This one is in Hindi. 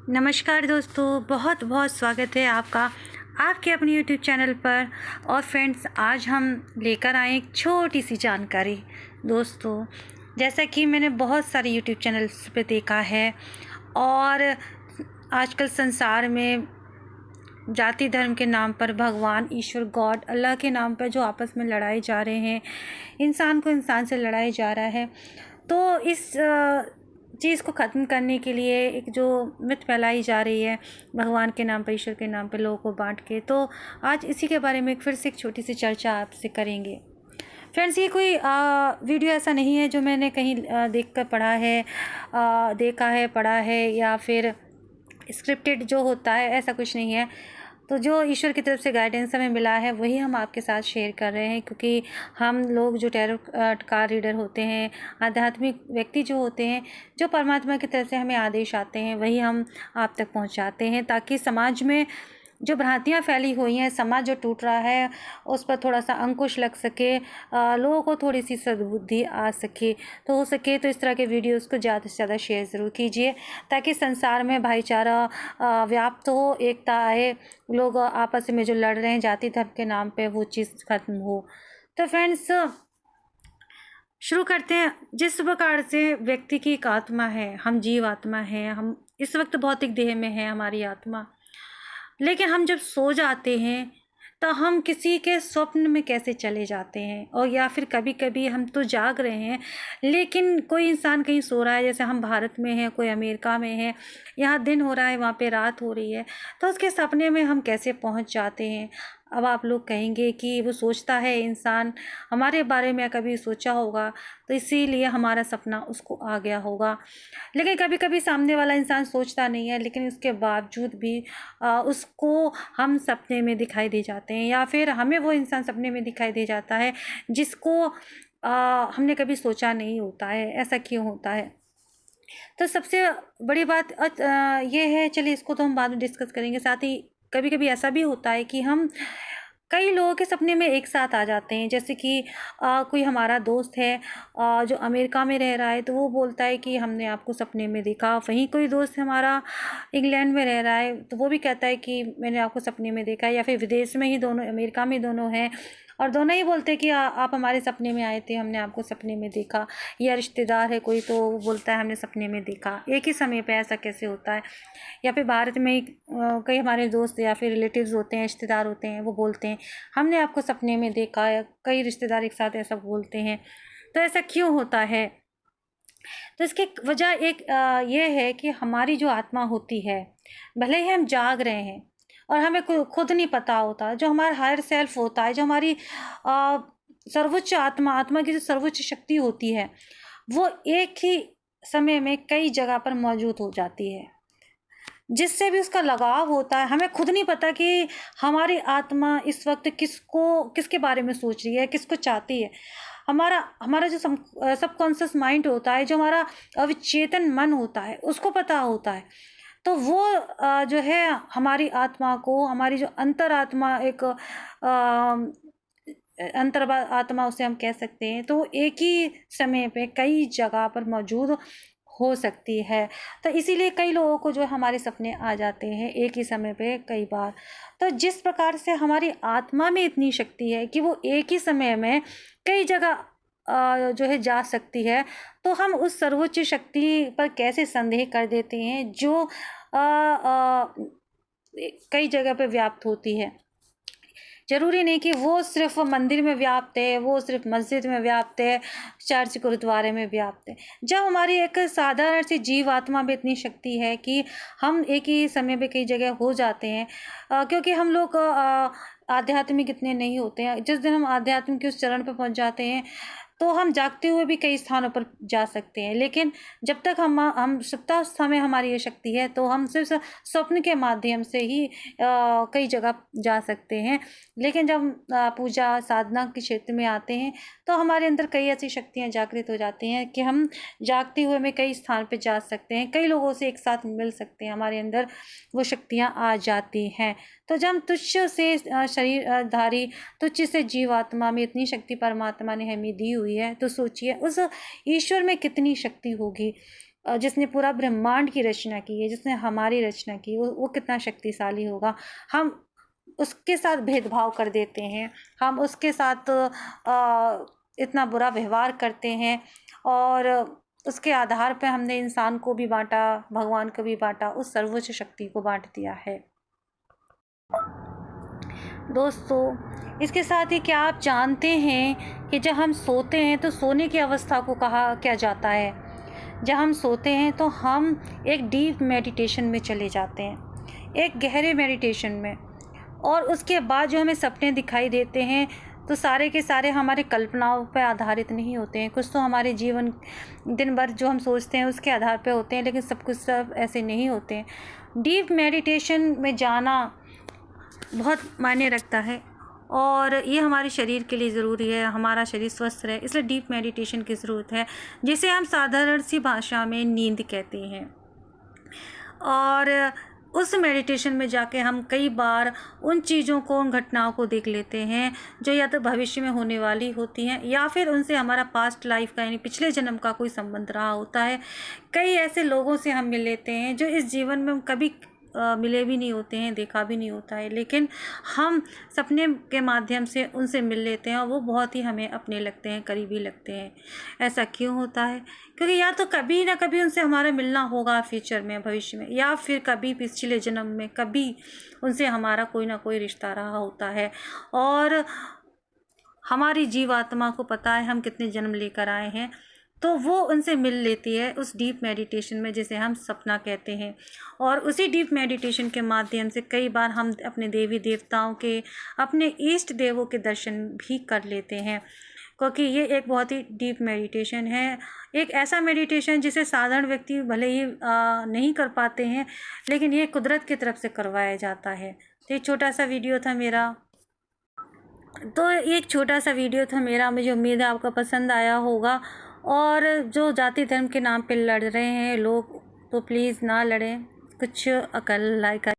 नमस्कार दोस्तों, बहुत बहुत स्वागत है आपका आपके अपने यूट्यूब चैनल पर। और फ्रेंड्स, आज हम लेकर आए एक छोटी सी जानकारी। दोस्तों, जैसा कि मैंने बहुत सारे यूट्यूब चैनल्स पे देखा है और आजकल संसार में जाति धर्म के नाम पर भगवान, ईश्वर, गॉड, अल्लाह के नाम पर जो आपस में लड़ाए जा रहे हैं, इंसान को इंसान से लड़ाया जा रहा है। तो इस चीज़ को ख़त्म करने के लिए एक जो मिथ फैलाई जा रही है भगवान के नाम पर, ईश्वर के नाम पर लोगों को बांट के, तो आज इसी के बारे में फिर से एक छोटी सी चर्चा आपसे करेंगे। फ्रेंड्स, ये कोई वीडियो ऐसा नहीं है जो मैंने कहीं देख कर पढ़ा है, देखा है, पढ़ा है, या फिर स्क्रिप्टेड जो होता है, ऐसा कुछ नहीं है। तो जो ईश्वर की तरफ से गाइडेंस हमें मिला है वही हम आपके साथ शेयर कर रहे हैं, क्योंकि हम लोग जो टैरो कार्ड रीडर होते हैं, आध्यात्मिक व्यक्ति जो होते हैं, जो परमात्मा की तरफ से हमें आदेश आते हैं वही हम आप तक पहुंचाते हैं, ताकि समाज में जो भ्रांतियाँ फैली हुई हैं, समाज जो टूट रहा है, उस पर थोड़ा सा अंकुश लग सके, लोगों को थोड़ी सी सद्बुद्धि आ सके। तो हो सके तो इस तरह के वीडियोस को ज़्यादा से ज़्यादा शेयर ज़रूर कीजिए, ताकि संसार में भाईचारा व्याप्त हो, एकता आए, लोग आपस में जो लड़ रहे हैं जाति धर्म के नाम पे, वो चीज़ खत्म हो। तो फ्रेंड्स, शुरू करते हैं। जिस प्रकार से व्यक्ति की एक आत्मा है, हम जीव आत्मा हैं, हम इस वक्त भौतिक देह में है हमारी आत्मा, लेकिन हम जब सो जाते हैं तो हम किसी के स्वप्न में कैसे चले जाते हैं, और या फिर कभी कभी हम तो जाग रहे हैं लेकिन कोई इंसान कहीं सो रहा है, जैसे हम भारत में हैं, कोई अमेरिका में है, यहाँ दिन हो रहा है, वहाँ पे रात हो रही है, तो उसके सपने में हम कैसे पहुँच जाते हैं। अब आप लोग कहेंगे कि वो सोचता है इंसान, हमारे बारे में कभी सोचा होगा तो इसीलिए हमारा सपना उसको आ गया होगा। लेकिन कभी कभी सामने वाला इंसान सोचता नहीं है, लेकिन उसके बावजूद भी उसको हम सपने में दिखाई दे जाते हैं, या फिर हमें वो इंसान सपने में दिखाई दे जाता है जिसको हमने कभी सोचा नहीं होता है। ऐसा क्यों होता है? तो सबसे बड़ी बात ये है, चलिए इसको तो हम बाद में डिस्कस करेंगे। साथ ही कभी कभी ऐसा भी होता है कि हम कई लोगों के सपने में एक साथ आ जाते हैं। जैसे कि कोई हमारा दोस्त है जो अमेरिका में रह रहा है, तो वो बोलता है कि हमने आपको सपने में देखा। वहीं कोई दोस्त हमारा इंग्लैंड में रह रहा है, तो वो भी कहता है कि मैंने आपको सपने में देखा। या फिर विदेश में ही दोनों, अमेरिका में दोनों हैं और दोनों ही बोलते हैं कि आप हमारे सपने में आए थे, हमने आपको सपने में देखा। या रिश्तेदार है कोई, तो वो बोलता है हमने सपने में देखा। एक ही समय पे ऐसा कैसे होता है? या फिर भारत में ही कई हमारे दोस्त या फिर रिलेटिव्स होते हैं, रिश्तेदार होते हैं, वो बोलते हैं हमने आपको सपने में देखा। या कई रिश्तेदार एक साथ ऐसा बोलते हैं। तो ऐसा क्यों होता है? तो इसकी वजह एक ये है कि हमारी जो आत्मा होती है, भले ही हम जाग रहे हैं और हमें खुद नहीं पता होता, जो हमारा हायर सेल्फ होता है, जो हमारी सर्वोच्च आत्मा, आत्मा की जो सर्वोच्च शक्ति होती है, वो एक ही समय में कई जगह पर मौजूद हो जाती है, जिससे भी उसका लगाव होता है। हमें खुद नहीं पता कि हमारी आत्मा इस वक्त किसके बारे में सोच रही है, किसको चाहती है। हमारा हमारा जो सबकॉन्शियस माइंड होता है, जो हमारा अवचेतन मन होता है, उसको पता होता है। तो वो जो है हमारी आत्मा को, हमारी जो अंतरात्मा, एक अंतर आत्मा उसे हम कह सकते हैं, तो एक ही समय पे कई जगह पर मौजूद हो सकती है। तो इसीलिए कई लोगों को जो हमारे सपने आ जाते हैं एक ही समय पे कई बार। तो जिस प्रकार से हमारी आत्मा में इतनी शक्ति है कि वो एक ही समय में कई जगह जो है जा सकती है, तो हम उस सर्वोच्च शक्ति पर कैसे संदेह कर देते हैं जो कई जगह पे व्याप्त होती है। ज़रूरी नहीं कि वो सिर्फ मंदिर में व्याप्त है, वो सिर्फ मस्जिद में व्याप्त है, चर्च गुरुद्वारे में व्याप्त है। जब हमारी एक साधारण सी जीव आत्मा में इतनी शक्ति है कि हम एक ही समय पे कई जगह हो जाते हैं, क्योंकि हम लोग आध्यात्मिक इतने नहीं होते हैं। जिस दिन हम आध्यात्म के उस चरण पर पहुंच जाते हैं, तो हम जागते हुए भी कई स्थानों पर जा सकते हैं। लेकिन जब तक हम सुप्तावस्था में हमारी ये शक्ति है, तो हम सिर्फ स्वप्न के माध्यम से ही कई जगह जा सकते हैं। लेकिन जब पूजा साधना के क्षेत्र में आते हैं, तो हमारे अंदर कई ऐसी शक्तियाँ जागृत हो जाती हैं कि हम जागते हुए में कई स्थान पर जा सकते हैं, कई लोगों से एक साथ मिल सकते हैं, हमारे अंदर वो शक्तियाँ आ जाती हैं। तो जब हम तुच्छ से शरीरधारी, तुच्छ से जीवात्मा में इतनी शक्ति परमात्मा ने हमें दी हुई है, तो सोचिए उस ईश्वर में कितनी शक्ति होगी। जिसने पूरा ब्रह्मांड की रचना की है, जिसने हमारी रचना की, वो कितना शक्तिशाली होगा। हम उसके साथ भेदभाव कर देते हैं, हम उसके साथ इतना बुरा व्यवहार करते हैं, और उसके आधार पे हमने इंसान को भी बांटा, भगवान को भी बांटा, उस सर्वोच्च शक्ति को बांट दिया है। दोस्तों, इसके साथ ही क्या आप जानते हैं कि जब हम सोते हैं तो सोने की अवस्था को कहा क्या जाता है? जब हम सोते हैं तो हम एक डीप मेडिटेशन में चले जाते हैं, एक गहरे मेडिटेशन में, और उसके बाद जो हमें सपने दिखाई देते हैं तो सारे के सारे हमारे कल्पनाओं पर आधारित नहीं होते हैं। कुछ तो हमारे जीवन दिन भर जो हम सोचते हैं उसके आधार पर होते हैं, लेकिन सब ऐसे नहीं होते हैं। डीप मेडिटेशन में जाना बहुत मायने रखता है, और ये हमारे शरीर के लिए ज़रूरी है, हमारा शरीर स्वस्थ रहे, इसलिए डीप मेडिटेशन की ज़रूरत है, जिसे हम साधारण सी भाषा में नींद कहते हैं। और उस मेडिटेशन में जाके हम कई बार उन चीज़ों को, उन घटनाओं को देख लेते हैं जो या तो भविष्य में होने वाली होती हैं, या फिर उनसे हमारा पास्ट लाइफ का यानी पिछले जन्म का कोई संबंध रहा होता है। कई ऐसे लोगों से हम मिल लेते हैं जो इस जीवन में हम कभी मिले भी नहीं होते हैं, देखा भी नहीं होता है, लेकिन हम सपने के माध्यम से उनसे मिल लेते हैं और वो बहुत ही हमें अपने लगते हैं, करीबी लगते हैं। ऐसा क्यों होता है? क्योंकि या तो कभी ना कभी उनसे हमारा मिलना होगा फ्यूचर में, भविष्य में, या फिर कभी पिछले जन्म में कभी उनसे हमारा कोई ना कोई रिश्ता रहा होता है, और हमारी जीवात्मा को पता है हम कितने जन्म लेकर आए हैं, तो वो उनसे मिल लेती है उस डीप मेडिटेशन में, जिसे हम सपना कहते हैं। और उसी डीप मेडिटेशन के माध्यम से कई बार हम अपने देवी देवताओं के, अपने इष्ट देवों के दर्शन भी कर लेते हैं, क्योंकि ये एक बहुत ही डीप मेडिटेशन है, एक ऐसा मेडिटेशन जिसे साधारण व्यक्ति भले ही नहीं कर पाते हैं, लेकिन ये कुदरत की तरफ से करवाया जाता है। तो एक छोटा सा वीडियो था मेरा, मुझे उम्मीद है आपका पसंद आया होगा। और जो जाति धर्म के नाम पे लड़ रहे हैं लोग, तो प्लीज़ ना लड़ें, कुछ अकल लायक